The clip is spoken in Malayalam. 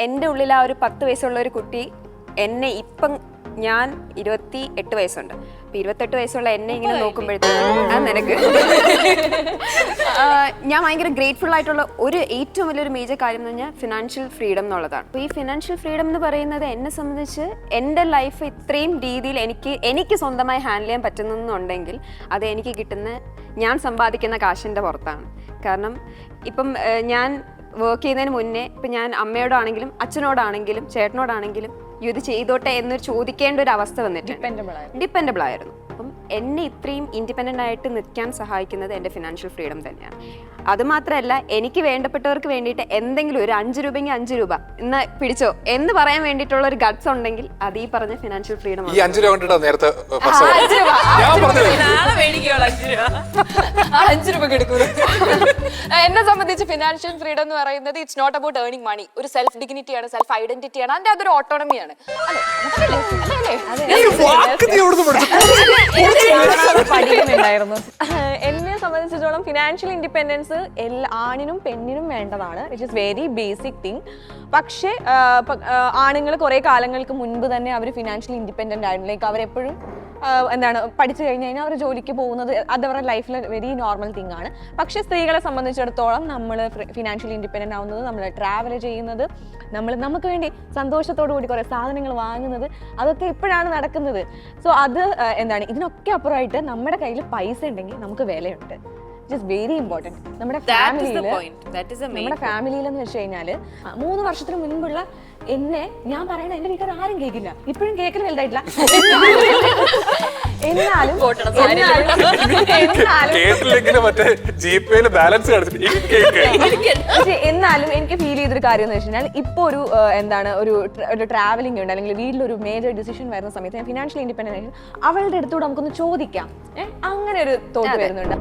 എൻ്റെ ഉള്ളിൽ ആ ഒരു 10 വയസ്സുള്ള ഒരു കുട്ടി എന്നെ ഇപ്പം ഞാൻ 28 വയസ്സുണ്ട്. അപ്പം 28 വയസ്സുള്ള എന്നെ ഇങ്ങനെ നോക്കുമ്പോഴത്തേക്കും അത് നിനക്ക് ഞാൻ ഭയങ്കര ഗ്രേറ്റ്ഫുൾ ആയിട്ടുള്ള ഏറ്റവും വലിയൊരു മേജർ കാര്യം എന്ന് പറഞ്ഞാൽ ഫിനാൻഷ്യൽ ഫ്രീഡം എന്നുള്ളതാണ്. അപ്പോൾ ഈ ഫിനാൻഷ്യൽ ഫ്രീഡം എന്ന് പറയുന്നത് എന്നെ സംബന്ധിച്ച് എൻ്റെ ലൈഫ് ഇത്രയും രീതിയിൽ എനിക്ക് സ്വന്തമായി ഹാൻഡിൽ ചെയ്യാൻ പറ്റുന്നുണ്ടെങ്കിൽ അത് എനിക്ക് കിട്ടുന്ന ഞാൻ സമ്പാദിക്കുന്ന കാശിൻ്റെ പുറത്താണ്. കാരണം ഇപ്പം ഞാൻ വർക്ക് ചെയ്യുന്നതിന് മുന്നേ ഇപ്പം ഞാൻ അമ്മയോടാണെങ്കിലും അച്ഛനോടാണെങ്കിലും ചേട്ടനോടാണെങ്കിലും ഇത് ചെയ്തോട്ടെ എന്നൊരു ചോദിക്കേണ്ട ഒരു അവസ്ഥ വന്നിട്ട് ഡിപ്പെൻഡബിൾ ആയിരുന്നു. അപ്പം എന്നെ ഇത്രയും ഇൻഡിപെൻഡൻ്റ് ആയിട്ട് നിൽക്കാൻ സഹായിക്കുന്നത് എൻ്റെ ഫിനാൻഷ്യൽ ഫ്രീഡം തന്നെയാണ്. അതുമാത്രമല്ല എനിക്ക് വേണ്ടപ്പെട്ടവർക്ക് വേണ്ടിയിട്ട് എന്തെങ്കിലും ഒരു 5 രൂപയെങ്കിൽ 5 രൂപ ഇന്ന് പിടിച്ചോ എന്ന് പറയാൻ വേണ്ടിയിട്ടുള്ള ഒരു ഗട്ട്സ് ഉണ്ടെങ്കിൽ അത് ഈ പറഞ്ഞ ഫിനാൻഷ്യൽ ഫ്രീഡം. ഈ 5 രൂപ കണ്ടിട്ടോ നേരത്തെ എന്നെ സംബന്ധിച്ച് ഫിനാൻഷ്യൽ ഫ്രീഡം എന്ന് പറയുന്നത് ഇറ്റ്സ് നോട്ട് അബൌട്ട് ഏർണിംഗ് മണി. ഒരു സെൽഫ് ഡിഗ്നിറ്റിയാണ്, സെൽഫ് ഐഡന്റിറ്റിയാണ്, അതിന്റെ അതൊരു ഓട്ടോണമിയാണ്. പഠിക്കുന്നുണ്ടായിരുന്നു. എന്നെ സംബന്ധിച്ചിടത്തോളം ഫിനാൻഷ്യൽ ഇൻഡിപെൻഡൻസ് ആണിനും പെണ്ണിനും വേണ്ടതാണ്, which is very basic thing. പക്ഷേ ആണുങ്ങൾ കുറേ കാലങ്ങൾക്ക് മുൻപ് തന്നെ അവർ ഫിനാൻഷ്യലി ഇൻഡിപെൻഡൻ്റ് ആയിരുന്നു. ലൈക്ക് അവരെപ്പോഴും പഠിച്ചു കഴിഞ്ഞ് കഴിഞ്ഞാൽ അവർ ജോലിക്ക് പോകുന്നത് അത് അവരുടെ ലൈഫിൽ വെരി നോർമൽ തിങ് ആണ്. പക്ഷേ സ്ത്രീകളെ സംബന്ധിച്ചിടത്തോളം നമ്മൾ ഫിനാൻഷ്യലി ഇൻഡിപെൻഡൻ്റ് ആവുന്നത്, നമ്മൾ ട്രാവൽ ചെയ്യുന്നത്, നമുക്ക് വേണ്ടി സന്തോഷത്തോടു കൂടി കുറേ സാധനങ്ങൾ വാങ്ങുന്നത്, അതൊക്കെ ഇപ്പോഴാണ് നടക്കുന്നത്. സോ അത് ഇതിനൊക്കെ അപ്പുറമായിട്ട് നമ്മുടെ കയ്യിൽ പൈസ ഉണ്ടെങ്കിൽ നമുക്ക് വിലയുണ്ട്. It is very important. നമ്മുടെ ഫാമിലിയിൽ എന്ന് വെച്ച് കഴിഞ്ഞാൽ 3 വർഷത്തിന് മുൻപുള്ള എന്നെ ഞാൻ പറയണ എൻ്റെ വീട്ടുകാർ ആരും കേൾക്കില്ല, ഇപ്പോഴും കേൾക്കുന്ന വലുതായിട്ടില്ല. എന്നാലും എനിക്ക് ഫീൽ ചെയ്തൊരു കാര്യം എന്ന് വെച്ച് കഴിഞ്ഞാൽ ഇപ്പൊ ഒരു ട്രാവലിംഗ് ഉണ്ട്, അല്ലെങ്കിൽ വീട്ടിലൊരു മേജർ ഡിസിഷൻ വരുന്ന സമയത്ത് ഞാൻ ഫിനാൻഷ്യലി ഇൻഡിപെൻഡന്റ് ആയിട്ട് അവളുടെ അടുത്തൂടെ നമുക്കൊന്ന് ചോദിക്കാം, അങ്ങനെ ഒരു തോട്ട് വരുന്നുണ്ട്.